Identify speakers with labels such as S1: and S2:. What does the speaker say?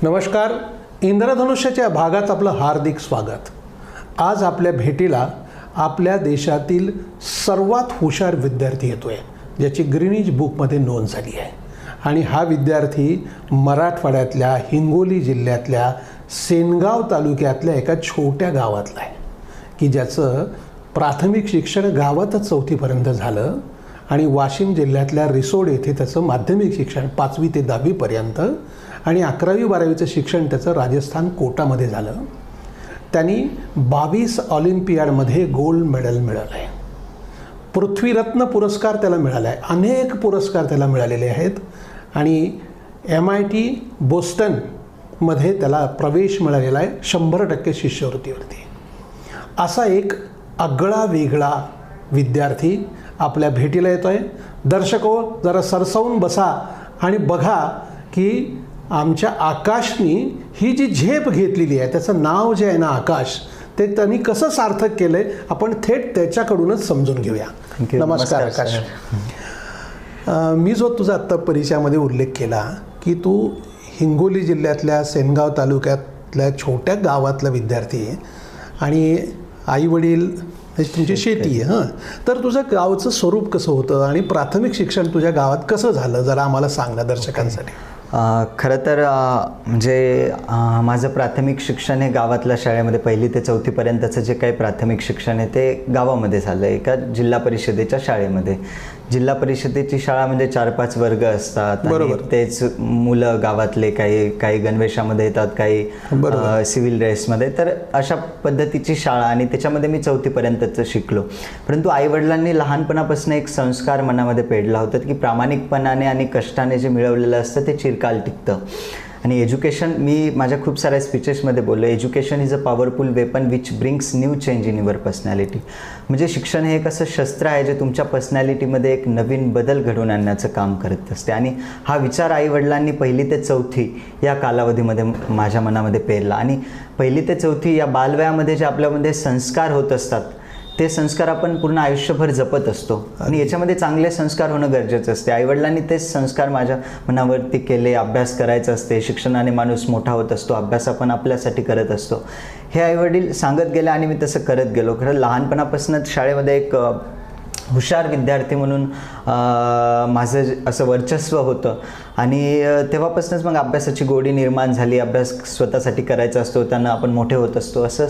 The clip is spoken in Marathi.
S1: नमस्कार. इंद्रधनुष्याच्या भागात आपलं हार्दिक स्वागत. आज आपल्या भेटीला आपल्या देशातील सर्वात हुशार विद्यार्थी येतो आहे, ज्याची ग्रीनिज बुकमध्ये नोंद झाली आहे. आणि हा विद्यार्थी मराठवाड्यातल्या हिंगोली जिल्ह्यातल्या सेनगाव तालुक्यातल्या एका छोट्या गावातला आहे की ज्याचं प्राथमिक शिक्षण गावातच 4थीपर्यंत झालं आणि वाशिम जिल्ह्यातल्या रिसोड येथे त्याचं माध्यमिक शिक्षण 5वी ते 10वीपर्यंत आणि 11वी-12वीचं शिक्षण त्याचं राजस्थान कोटामध्ये झालं. त्यांनी 22 ऑलिम्पियाडमध्ये गोल्ड मेडल मिळवलं आहे. पृथ्वीरत्न पुरस्कार त्याला मिळाला आहे. अनेक पुरस्कार त्याला मिळालेले आहेत आणि MIT बोस्टनमध्ये त्याला प्रवेश मिळालेला आहे 100% शिष्यवृत्तीवरती. असा एक आगळा वेगळा विद्यार्थी आपल्या भेटीला येतो आहे. दर्शको, जरा सरसावून बसा आणि बघा की आमच्या आकाशनी ही जी झेप घेतलेली आहे, त्याचं नाव जे आहे ना आकाश, ते त्यांनी कसं सार्थक केलं आहे आपण थेट त्याच्याकडूनच समजून घेऊया. नमस्कार आकाश. मी जो तुझा आत्ता परिचयामध्ये उल्लेख केला की तू हिंगोली जिल्ह्यातल्या सेनगाव तालुक्यातल्या छोट्या गावातला विद्यार्थी आहे आणि आईवडील तुमची शेती आहे. तर तुझं गावचं स्वरूप कसं होतं आणि प्राथमिक शिक्षण तुझ्या गावात कसं झालं, जरा आम्हाला सांग ना दर्शकांसाठी.
S2: खरं तर म्हणजे माझं प्राथमिक शिक्षण हे गावातल्या शाळेमध्ये 1ली ते 4थीपर्यंतचं जे काही प्राथमिक शिक्षण आहे ते गावामध्ये झालं, एका जिल्हा परिषदेच्या शाळेमध्ये. जिल्हा परिषदेची शाळा म्हणजे 4-5 वर्ग असतात.
S1: बरोबर.
S2: तेच मुलं गावातले काही गणवेशामध्ये येतात, काही सिव्हिल ड्रेसमध्ये. तर अशा पद्धतीची शाळा आणि त्याच्यामध्ये मी 4थीपर्यंतच शिकलो. परंतु आईवडिलांनी लहानपणापासून एक संस्कार मनामध्ये पेडला होता की प्रामाणिकपणाने आणि कष्टाने जे मिळवलेलं असतं ते चिरकाल टिकतं. आणि एज्युकेशन, मी माझ्या खूप साऱ्या स्पीचेसमध्ये बोललो, education is a powerful weapon which brings new change in your personality. म्हणजे शिक्षण हे एक असं शस्त्र आहे जे तुमच्या पर्सनॅलिटीमध्ये एक नवीन बदल घडवून आणण्याचं काम करत असते. आणि हा विचार आईवडिलांनी 1ली ते 4थी या कालावधीमध्ये माझ्या मनामध्ये पेरला. आणि 1ली ते 4थी या बालवयामध्ये जे आपल्यामध्ये संस्कार होत असतात ते संस्कार आपण पूर्ण आयुष्यभर जपत असतो आणि याच्यामध्ये चांगले संस्कार होणं गरजेचं असते. आईवडिलांनी तेच संस्कार माझ्या मनावरती केले. अभ्यास करायचा असते, शिक्षणाने माणूस मोठा होत असतो, अभ्यास आपण आपल्यासाठी करत असतो, हे आईवडील सांगत गेले आणि मी तसं करत गेलो. खरं लहानपणापासूनच शाळेमध्ये एक हुशार विद्यार्थी म्हणून माझं असं वर्चस्व होतं आणि तेव्हापासूनच मग अभ्यासाची गोडी निर्माण झाली. अभ्यास स्वतःसाठी करायचा असतो, त्यांना आपण मोठे होत असतो, असं